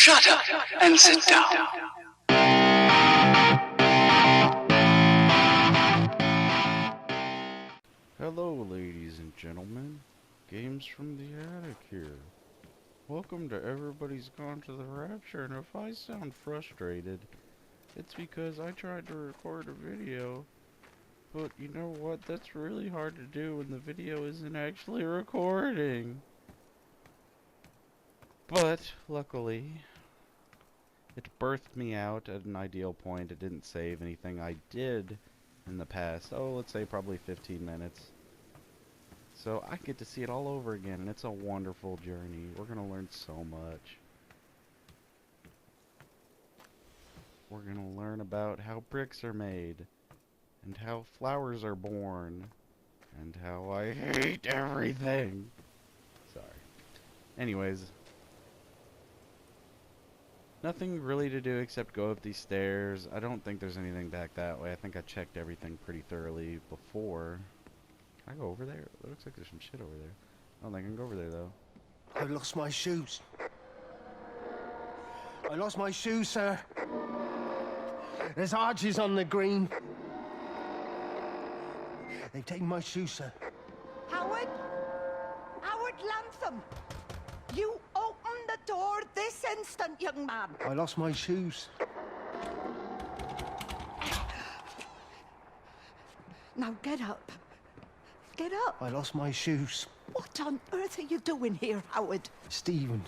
Shut up and sit down. Hello, ladies and gentlemen. Games from the Attic here. Welcome to Everybody's Gone to the Rapture, and if I sound frustrated, it's because I tried to record a video, but you know what? That's really hard to do when the video isn't actually recording. But, luckily, it birthed me out at an ideal point. It didn't save anything I did in the past. Oh, let's say probably 15 minutes. So I get to see it all over again, and it's a wonderful journey. We're going to learn so much. We're going to learn about how bricks are made, and how flowers are born, and how I hate everything. Sorry. Anyways, nothing really to do except go up these stairs. I don't think there's anything back that way. I think I checked everything pretty thoroughly before. Can I go over there? It looks like there's some shit over there. I don't think I can go over there, though. I lost my shoes. I lost my shoes, sir. There's arches on the green. They've taken my shoes, sir. Howard? Howard Lantham! You open the door this instant, young man. I lost my shoes. Now get up. Get up. I lost my shoes. What on earth are you doing here, Howard? Stephen,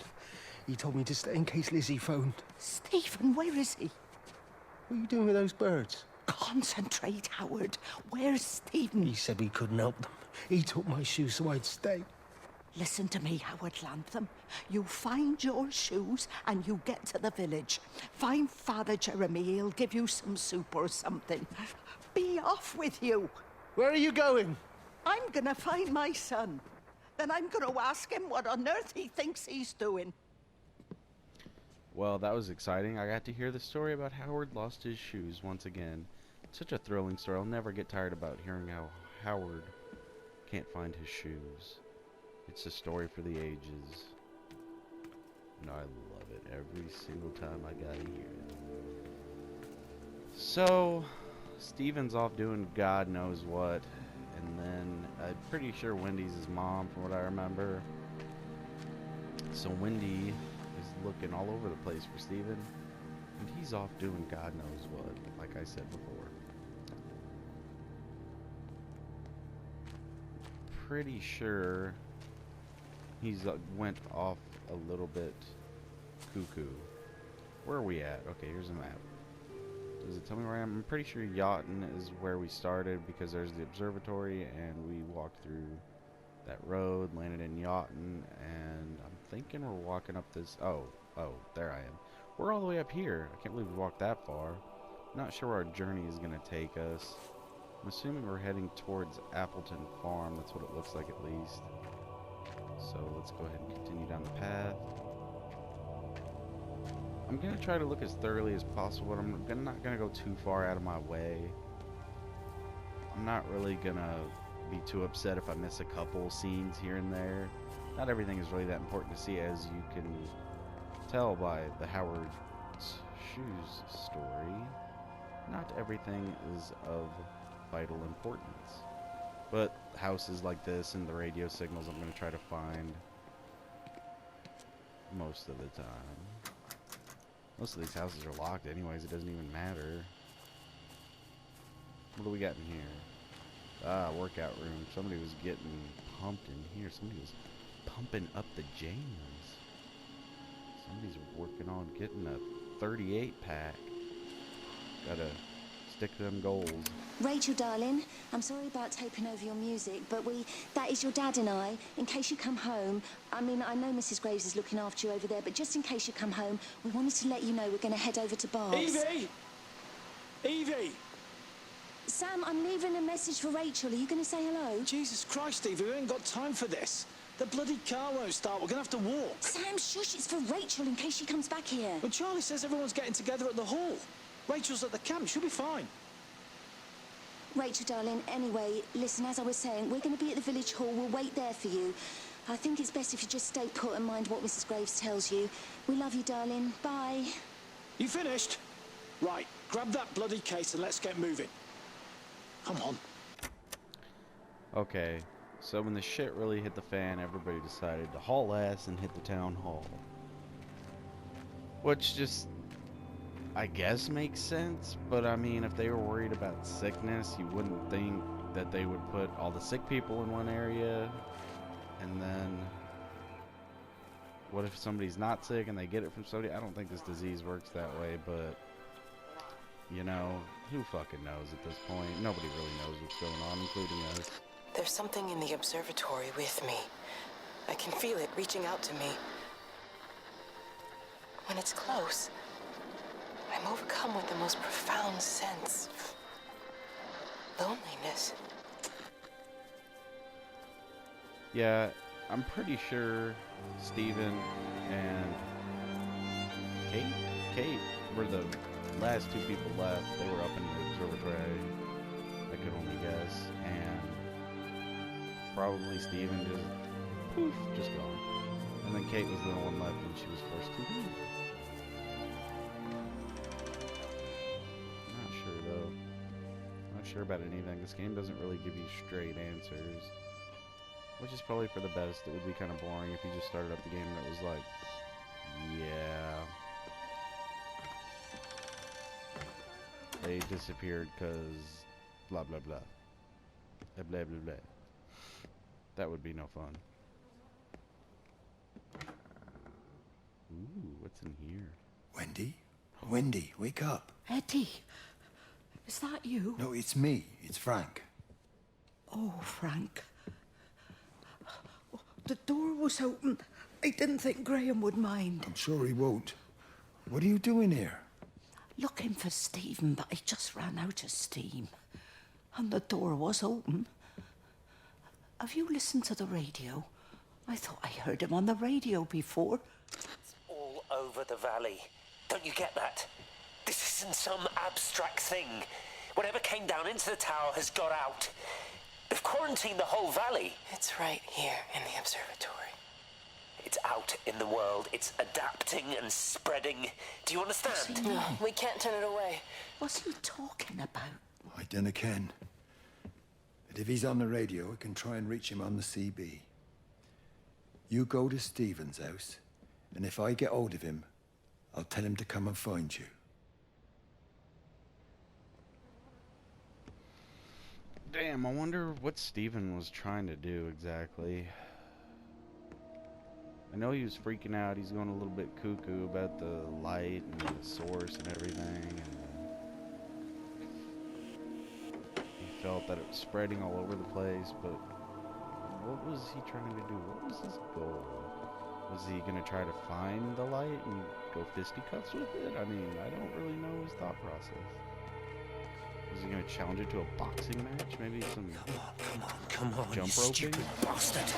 he told me to stay in case Lizzie phoned. Stephen, where is he? What are you doing with those birds? Concentrate, Howard. Where's Stephen? He said we couldn't help them. He took my shoes so I'd stay. Listen to me, Howard Lantham. You find your shoes and you get to the village. Find Father Jeremy. He'll give you some soup or something. Be off with you. Where are you going? I'm gonna find my son. Then I'm gonna ask him what on earth he thinks he's doing. Well, that was exciting. I got to hear the story about Howard lost his shoes once again. Such a thrilling story. I'll never get tired about hearing how Howard can't find his shoes. It's a story for the ages. And I love it every single time I gotta hear it. So, Steven's off doing God knows what. And then, I'm pretty sure Wendy's his mom, from what I remember. So Wendy is looking all over the place for Steven. And he's off doing God knows what, like I said before. Pretty sure he's went off a little bit cuckoo. Where are we at? Okay, here's a map. Does it tell me where I am? I'm pretty sure Yachton is where we started because there's the observatory and we walked through that road, landed in Yachton, and I'm thinking we're walking up this... Oh, there I am. We're all the way up here. I can't believe we walked that far. Not sure where our journey is going to take us. I'm assuming we're heading towards Appleton Farm. That's what it looks like at least. So let's go ahead and continue down the path. I'm going to try to look as thoroughly as possible, but I'm not going to go too far out of my way. I'm not really going to be too upset if I miss a couple scenes here and there. Not everything is really that important to see, as you can tell by the Howard's shoes story. Not everything is of vital importance. But houses like this and the radio signals I'm going to try to find most of the time. Most of these houses are locked anyways, it doesn't even matter. What do we got in here? Ah, workout room. Somebody was getting pumped in here. Somebody was pumping up the jams. Somebody's working on getting a 38 pack. Gotta stick to them goals. Rachel, darling, I'm sorry about taping over your music, but that is your dad and I, in case you come home. I mean, I know Mrs. Graves is looking after you over there, but just in case you come home, we wanted to let you know we're going to head over to Barb's. Evie! Evie! Sam, I'm leaving a message for Rachel. Are you going to say hello? Jesus Christ, Evie, we ain't got time for this. The bloody car won't start. We're going to have to walk. Sam, shush, it's for Rachel in case she comes back here. Well, Charlie says everyone's getting together at the hall. Rachel's at the camp. She'll be fine. Rachel, darling, anyway, listen, as I was saying, we're going to be at the village hall. We'll wait there for you. I think it's best if you just stay put and mind what Mrs. Graves tells you. We love you, darling. Bye. You finished? Right, grab that bloody case and let's get moving. Come on. Okay, so when the shit really hit the fan, everybody decided to haul ass and hit the town hall. Which just, I guess, makes sense, but I mean, if they were worried about sickness, you wouldn't think that they would put all the sick people in one area, and then what if somebody's not sick and they get it from somebody? I don't think this disease works that way, but you know, who fucking knows at this point? Nobody really knows what's going on, including us. There's something in the observatory with me. I can feel it reaching out to me. When it's close, I'm overcome with the most profound sense of loneliness. Yeah, I'm pretty sure Steven and Kate were the last two people left. They were up in the observatory, I could only guess, and probably Steven just poof, just gone. And then Kate was the only one left when she was forced to leave. Not sure though. Not sure about anything. This game doesn't really give you straight answers, which is probably for the best. It would be kind of boring if you just started up the game and it was like, yeah, they disappeared because blah blah blah. Blah blah blah. That would be no fun. Ooh, what's in here? Wendy? Wendy, wake up. Eddie, is that you? No, it's me. It's Frank. Oh, Frank. The door was open. I didn't think Graham would mind. I'm sure he won't. What are you doing here? Looking for Stephen, but I just ran out of steam. And the door was open. Have you listened to the radio? I thought I heard him on the radio before. It's all over the valley. Don't you get that? This isn't some abstract thing. Whatever came down into the tower has got out. They've quarantined the whole valley. It's right here in the observatory. It's out in the world. It's adapting and spreading. Do you understand? No, we can't turn it away. What's he talking about? I dunno ken. But if he's on the radio, I can try and reach him on the CB. You go to Stephen's house, and if I get hold of him, I'll tell him to come and find you. Damn, I wonder what Steven was trying to do exactly. I know he was freaking out. He's going a little bit cuckoo about the light and the source and everything. And he felt that it was spreading all over the place, but what was he trying to do? What was his goal? Was he going to try to find the light and go fisticuffs with it? I mean, I don't really know his thought process. Was he going to challenge it to a boxing match? Maybe some Come on, jump you roping? stupid bastard.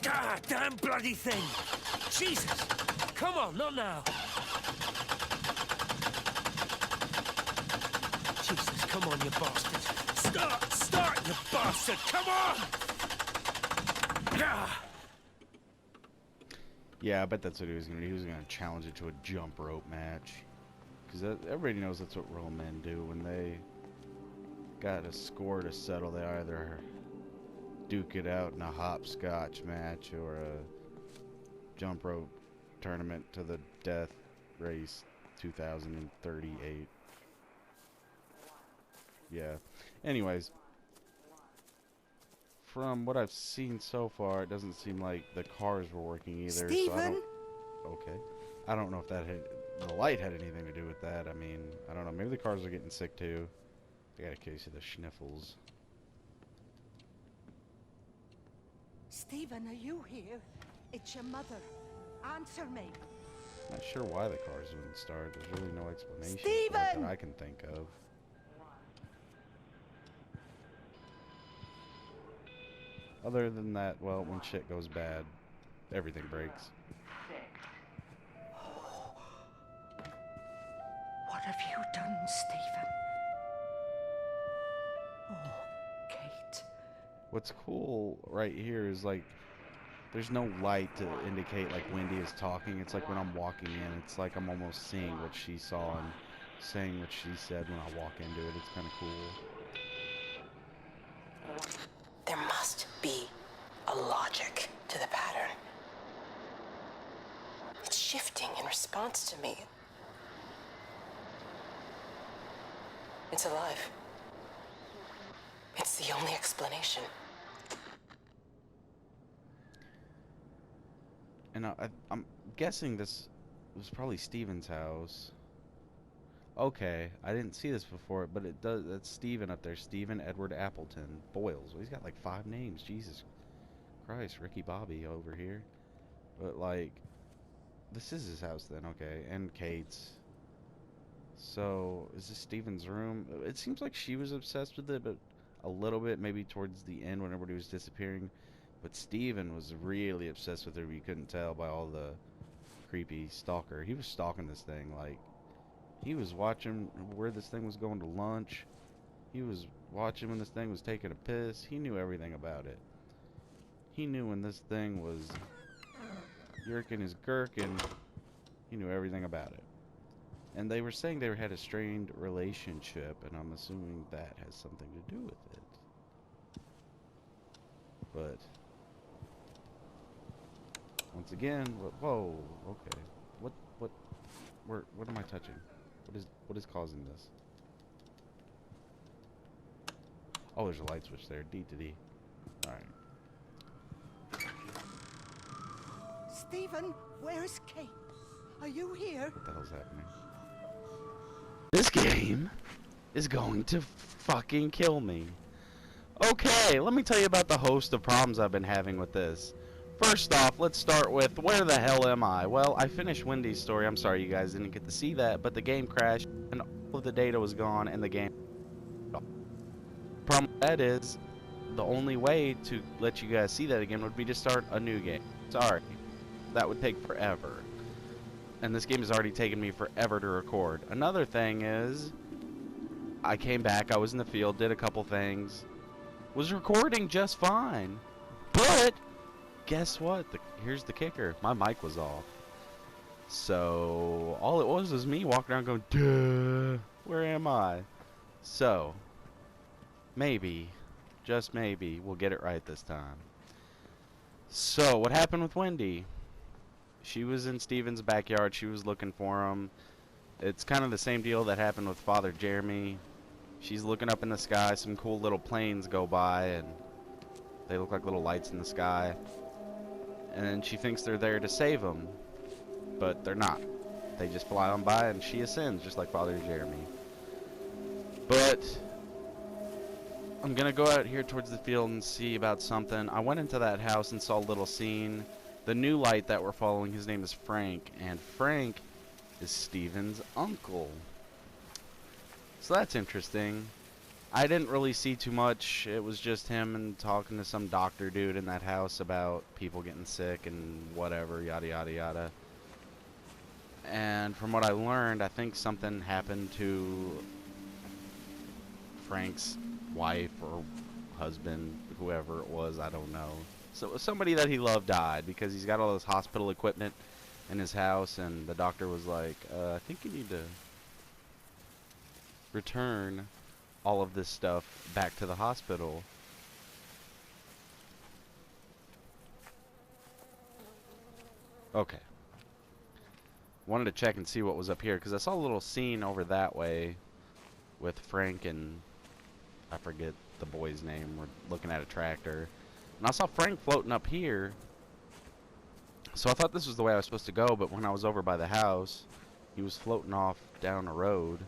God damn bloody thing! Jesus! Come on, not now! Jesus, come on, you bastard! Start, you bastard! Come on! Ah! Yeah, I bet that's what he was going to do. He was going to challenge it to a jump rope match. Because everybody knows that's what real men do. When they got a score to settle, they either duke it out in a hopscotch match or a jump rope tournament to the death race 2038. Yeah. Anyways, from what I've seen so far, it doesn't seem like the cars were working either. Steven? So I don't, okay. I don't know if that the light had anything to do with that. I mean, I don't know. Maybe the cars are getting sick too. I got a case of the schniffles. Stephen, are you here? It's your mother. Answer me. Not sure why the cars wouldn't start. There's really no explanation for it Steven! that I can think of. Other than that, well, when shit goes bad, everything breaks. What have you done, Stephen? What's cool right here is like there's no light to indicate like Wendy is talking. It's like when I'm walking in, it's like I'm almost seeing what she saw and saying what she said when I walk into it. It's kind of cool. There must be a logic to the pattern. It's shifting in response to me. It's alive. It's the only explanation. And I'm guessing this was probably Steven's house. Okay, I didn't see this before, but it does. That's Steven up there. Steven Edward Appleton Boyles. Well, he's got like 5 names. Jesus Christ, Ricky Bobby over here. But like, this is his house then. Okay, and Kate's. So is this Steven's room? It seems like she was obsessed with it, but a little bit, maybe towards the end when everybody was disappearing. But Steven was really obsessed with her. You couldn't tell by all the creepy stalker. He was stalking this thing. Like, he was watching where this thing was going to lunch. He was watching when this thing was taking a piss. He knew everything about it. He knew when this thing was yerking his gherkin. He knew everything about it. And they were saying they had a strained relationship, and I'm assuming that has something to do with it. But once again, whoa, okay. What am I touching? What is causing this? Oh, there's a light switch there. D to D. Alright. Stephen, where's Kate? Are you here? What the hell's happening? This game is going to fucking kill me. Okay, let me tell you about the host of problems I've been having with this. First off, let's start with, where the hell am I? Well, I finished Wendy's story. I'm sorry you guys didn't get to see that, but the game crashed and all of the data was gone and the game... Problem with that is, the only way to let you guys see that again would be to start a new game. Sorry. That would take forever. And this game has already taken me forever to record. Another thing is, I came back, I was in the field, did a couple things, was recording just fine. But guess what? Here's the kicker. My mic was off. So all it was me walking around going, duh, where am I? So maybe, just maybe, we'll get it right this time. So what happened with Wendy? She was in Steven's backyard. She was looking for him. It's kind of the same deal that happened with Father Jeremy. She's looking up in the sky. Some cool little planes go by, and they look like little lights in the sky. And then she thinks they're there to save him, but they're not. They just fly on by, and she ascends, just like Father Jeremy. But I'm going to go out here towards the field and see about something. I went into that house and saw a little scene. The new light that we're following, his name is Frank, and Frank is Steven's uncle. So that's interesting. I didn't really see too much. It was just him and talking to some doctor dude in that house about people getting sick and whatever, yada yada yada. And from what I learned, I think something happened to Frank's wife or husband, whoever it was, I don't know. So it was somebody that he loved died, because he's got all this hospital equipment in his house, and the doctor was like, I think you need to return all of this stuff back to the hospital. Okay. Wanted to check and see what was up here, because I saw a little scene over that way with Frank and I forget the boy's name. We're looking at a tractor. And I saw Frank floating up here. So I thought this was the way I was supposed to go, but when I was over by the house, he was floating off down a road.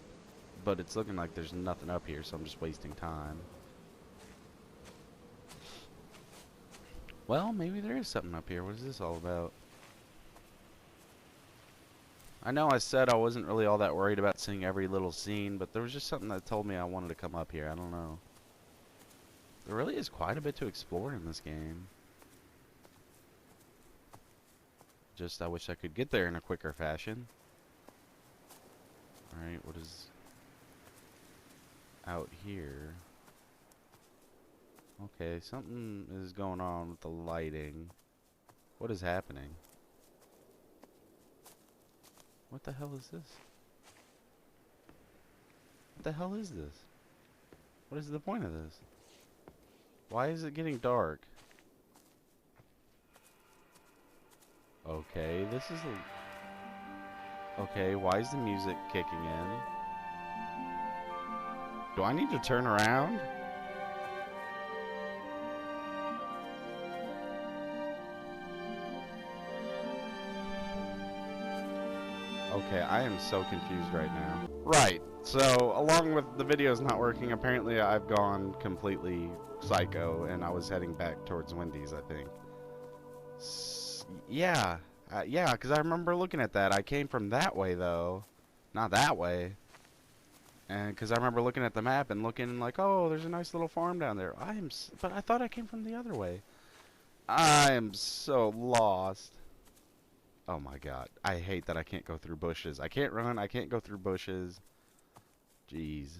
But it's looking like there's nothing up here, so I'm just wasting time. Well, maybe there is something up here. What is this all about? I know I said I wasn't really all that worried about seeing every little scene, but there was just something that told me I wanted to come up here. I don't know. There really is quite a bit to explore in this game. Just I wish I could get there in a quicker fashion. Alright, what is out here? Okay, something is going on with the lighting. What is happening? What the hell is this? What the hell is this? What is the point of this? Why is it getting dark? Okay, this is a... Okay, why is the music kicking in? Do I need to turn around? Okay, I am so confused right now. Right, so along with the videos not working, apparently I've gone completely psycho and I was heading back towards Wendy's, I think. Yeah, yeah, because I remember looking at that. I came from that way, though. Not that way. And because I remember looking at the map and looking like, oh, there's a nice little farm down there. But I thought I came from the other way. I am so lost. Oh my god. I hate that I can't go through bushes. I can't run. I can't go through bushes. Jeez.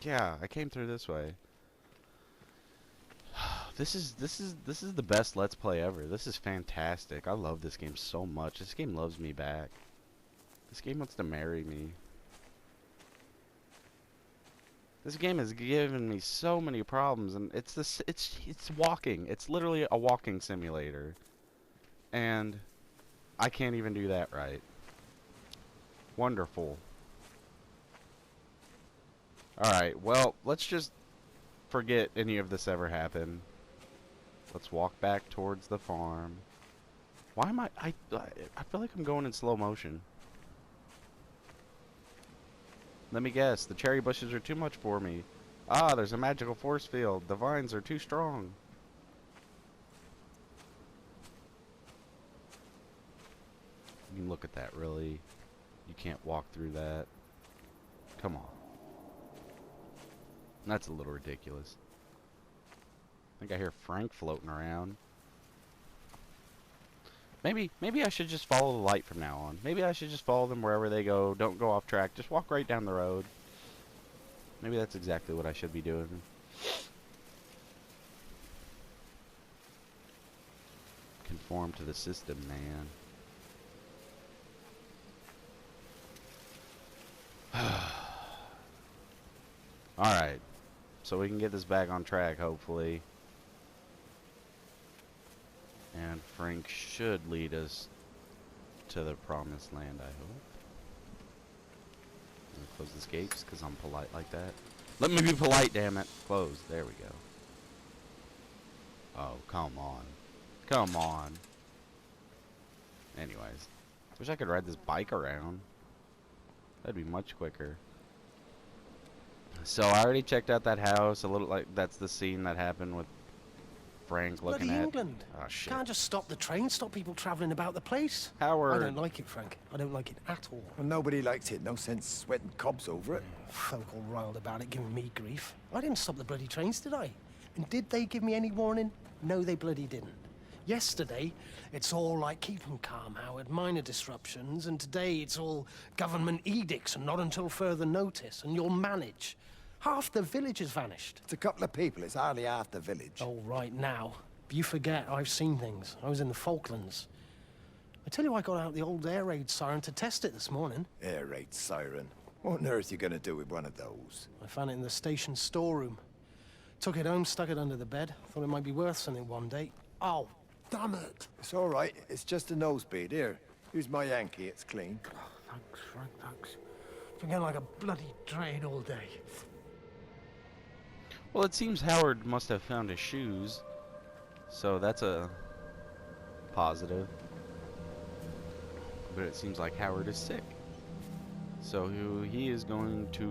Yeah, I came through this way. This is the best Let's Play ever. This is fantastic. I love this game so much. This game loves me back. This game wants to marry me. This game has given me so many problems, and it's walking. It's literally a walking simulator. And I can't even do that right. Wonderful. Alright, well, let's just forget any of this ever happened. Let's walk back towards the farm. Why am I feel like I'm going in slow motion. Let me guess, the cherry bushes are too much for me. Ah, there's a magical force field. The vines are too strong. You can look at that, really. You can't walk through that. Come on. That's a little ridiculous. I think I hear Frank floating around. Maybe I should just follow the light from now on. Maybe I should just follow them wherever they go. Don't go off track. Just walk right down the road. Maybe that's exactly what I should be doing. Conform to the system, man. Alright. So we can get this back on track, hopefully. And Frank should lead us to the promised land, I hope. I'm gonna close this gates because I'm polite like that. Let me be polite, damn it. Close. There we go. Oh, come on. Come on. Anyways. Wish I could ride this bike around. That'd be much quicker. So I already checked out that house. A little like that's the scene that happened with Frank looking Bloody at. England. Oh shit. Can't just stop the train, stop people travelling about the place. Howard. I don't like it, Frank. I don't like it at all. Well, nobody likes it. No sense sweating cobs over it. Folk all riled about it, giving me grief. I didn't stop the bloody trains, did I? And did they give me any warning? No, they bloody didn't. Yesterday, it's all like, keep 'em calm, Howard, minor disruptions, and today it's all government edicts and not until further notice, and you'll manage. Half the village has vanished. It's a couple of people. It's hardly half the village. Oh, right now. But you forget, I've seen things. I was in the Falklands. I tell you, I got out the old air raid siren to test it this morning. Air raid siren. What on earth are you going to do with one of those? I found it in the station storeroom. Took it home, stuck it under the bed. Thought it might be worth something one day. Oh, damn it. It's all right. It's just a nose bead. Here, use my Yankee. It's clean. Oh, thanks, Frank, thanks. Been getting like a bloody drain all day. Well, it seems Howard must have found his shoes. So that's a positive. But it seems like Howard is sick. So he is going to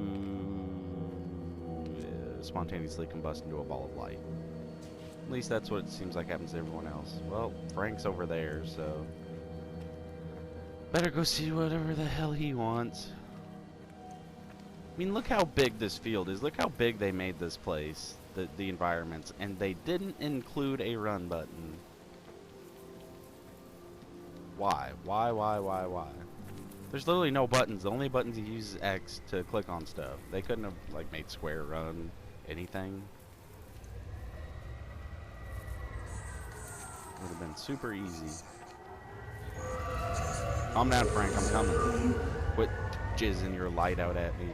spontaneously combust into a ball of light. At least that's what it seems like happens to everyone else. Well, Frank's over there, so better go see whatever the hell he wants. I mean, look how big this field is. Look how big they made this place, the environments, and they didn't include a run button. Why? Why? There's literally no buttons. The only buttons you use is X to click on stuff. They couldn't have, like, made square, run, anything. been super easy. Calm down, Frank. I'm coming. Quit jizzing your light out at me.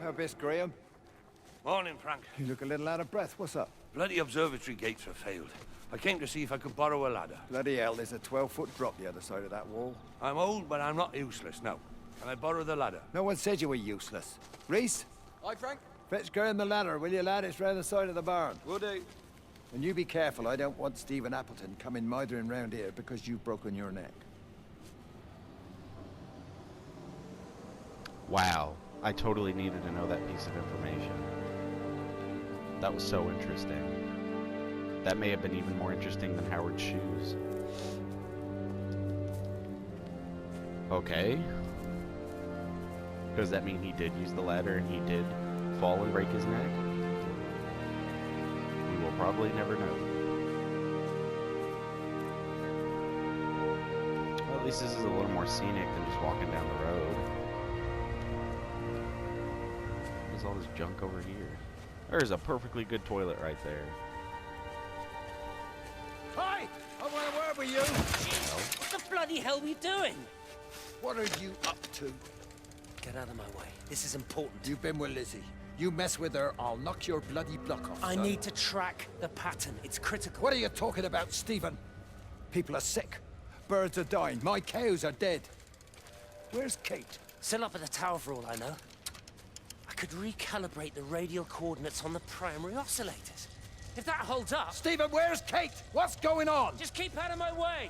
How best, Graham? Morning, Frank. You look a little out of breath. What's up? Bloody observatory gates have failed. I came to see if I could borrow a ladder. Bloody hell, there's a 12-foot drop the other side of that wall. I'm old, but I'm not useless, no. Can I borrow the ladder? No one said you were useless. Reese? Aye, Frank? Fetch Graham the ladder, will you, lad? It's round the side of the barn. Will do. And you be careful. I don't want Stephen Appleton coming mithering round here because you've broken your neck. Wow. I totally needed to know that piece of information. That was so interesting. That may have been even more interesting than Howard's shoes. Okay. Does that mean he did use the ladder and he did fall and break his neck? We will probably never know. Well, at least this is a little more scenic than just walking down the road. There's all this junk over here. There's a perfectly good toilet right there. Hi! I want a word with you! What the bloody hell are we doing? What are you up to? Get out of my way. This is important. You've been with Lizzie. You mess with her, I'll knock your bloody block off, I son. need to track the pattern. It's critical. What are you talking about, Stephen? People are sick. Birds are dying. My cows are dead. Where's Kate? Still up at the tower for all I know. I could recalibrate the radial coordinates on the primary oscillators. If that holds up... Stephen, where's Kate? What's going on? Just keep out of my way!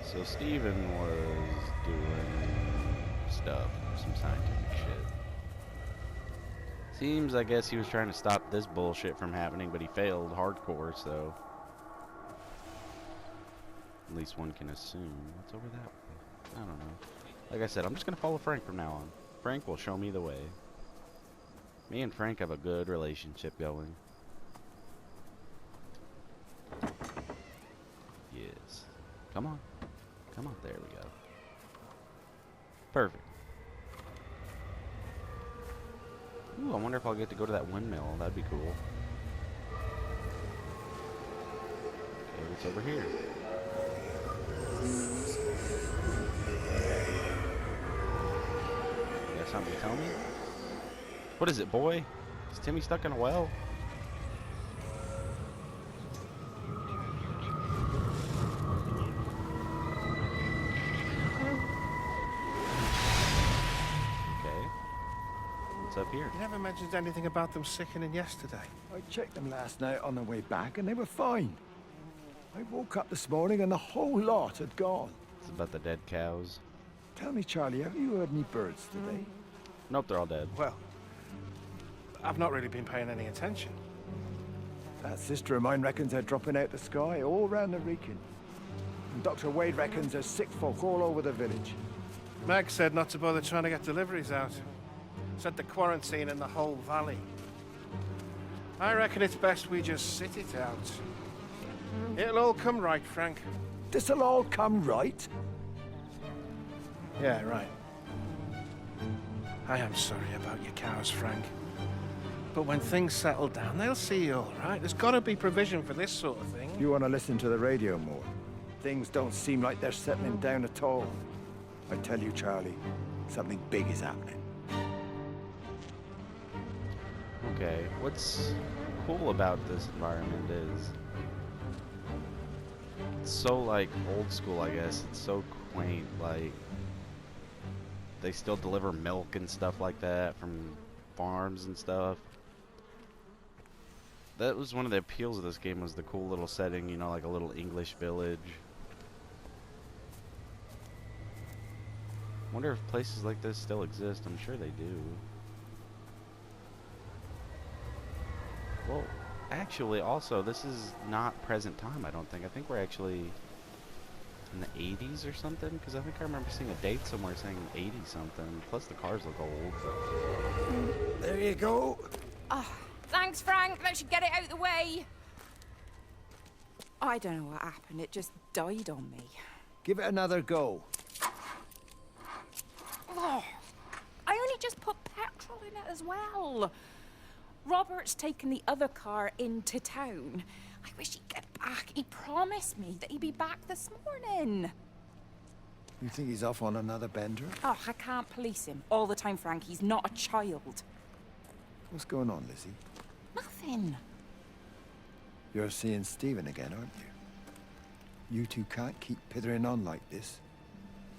So Stephen was doing stuff, some scientific shit. Seems, I guess, he was trying to stop this bullshit from happening, but he failed hardcore, so... At least one can assume. What's over that way? I don't know. Like I said, I'm just gonna follow Frank from now on. Frank will show me the way. Me and Frank have a good relationship going. Yes. Come on. Come on. There we go. Perfect. Ooh, I wonder if I'll get to go to that windmill. That'd be cool. Okay, what's over here? You got something to tell me? What is it, boy? Is Timmy stuck in a well? Okay. What's up here? You never mentioned anything about them sickening yesterday. I checked them last night on the way back and they were fine. I woke up this morning and the whole lot had gone. It's about the dead cows. Tell me, Charlie, have you heard any birds today? Nope, they're all dead. Well, I've not really been paying any attention. That sister of mine reckons they're dropping out the sky all round the Wrekin. And Dr. Wade reckons there's sick folk all over the village. Meg said not to bother trying to get deliveries out. Said the quarantine in the whole valley. I reckon it's best we just sit it out. It'll all come right, Frank. This'll all come right? Yeah, right. I am sorry about your cows, Frank. But when things settle down, they'll see you all right. There's got to be provision for this sort of thing. You want to listen to the radio more? Things don't seem like they're settling down at all. I tell you, Charlie, something big is happening. Okay, what's cool about this environment is it's so like old school, I guess. It's so quaint, like they still deliver milk and stuff like that from farms and stuff. That was one of the appeals of this game, was the cool little setting, you know, like a little English village. Wonder if places like this still exist. I'm sure they do. Well, actually, also, this is not present time, I don't think. I think we're actually in the 80s or something, because I think I remember seeing a date somewhere saying 80-something. Plus, the cars look old. But... There you go. Oh, thanks, Frank. Let's get it out of the way. I don't know what happened. It just died on me. Give it another go. Oh, I only just put petrol in it as well. Robert's taken the other car into town. I wish he'd get back. He promised me that he'd be back this morning. You think he's off on another bender? Oh, I can't police him all the time, Frank. He's not a child. What's going on, Lizzie? Nothing. You're seeing Stephen again, aren't you? You two can't keep pithering on like this.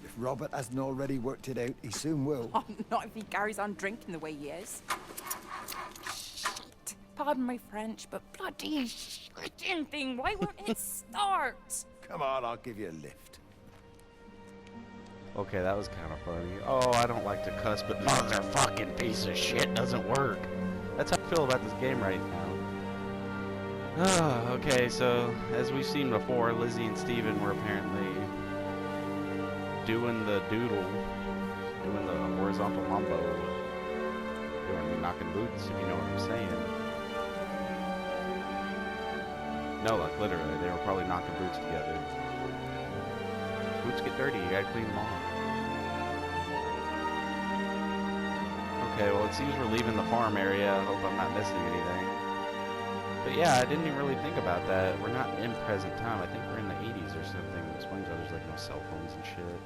If Robert hasn't already worked it out, he soon will. Oh, not if he carries on drinking the way he is. Shit. Pardon my French, but bloody shitting thing. Why won't it start? Come on, I'll give you a lift. Okay, that was kind of funny. Oh, I don't like to cuss, but motherfucking piece of shit doesn't work. That's how I feel about this game right now. Okay, so as we've seen before, Lizzie and Steven were apparently doing the doodle, doing the horizontal mambo. They were knocking boots, if you know what I'm saying. No, like literally, they were probably knocking boots together. Boots get dirty, you gotta clean them off. Okay, well it seems we're leaving the farm area. I hope I'm not missing anything. But yeah, I didn't even really think about that. We're not in present time. I think we're in the 80s or something. This one there's like no cell phones and shit.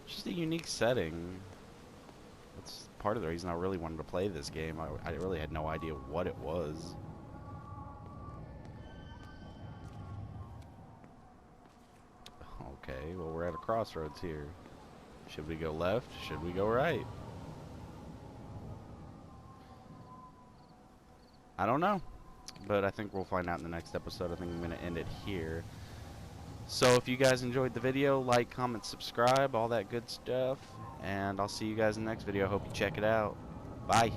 Just a unique setting. That's part of the reason I really wanted to play this game. I really had no idea what it was. Okay, well we're at a crossroads here. Should we go left? Should we go right? I don't know, but I think we'll find out in the next episode. I think I'm going to end it here. So if you guys enjoyed the video, like, comment, subscribe, all that good stuff, and I'll see you guys in the next video. Hope you check it out. Bye.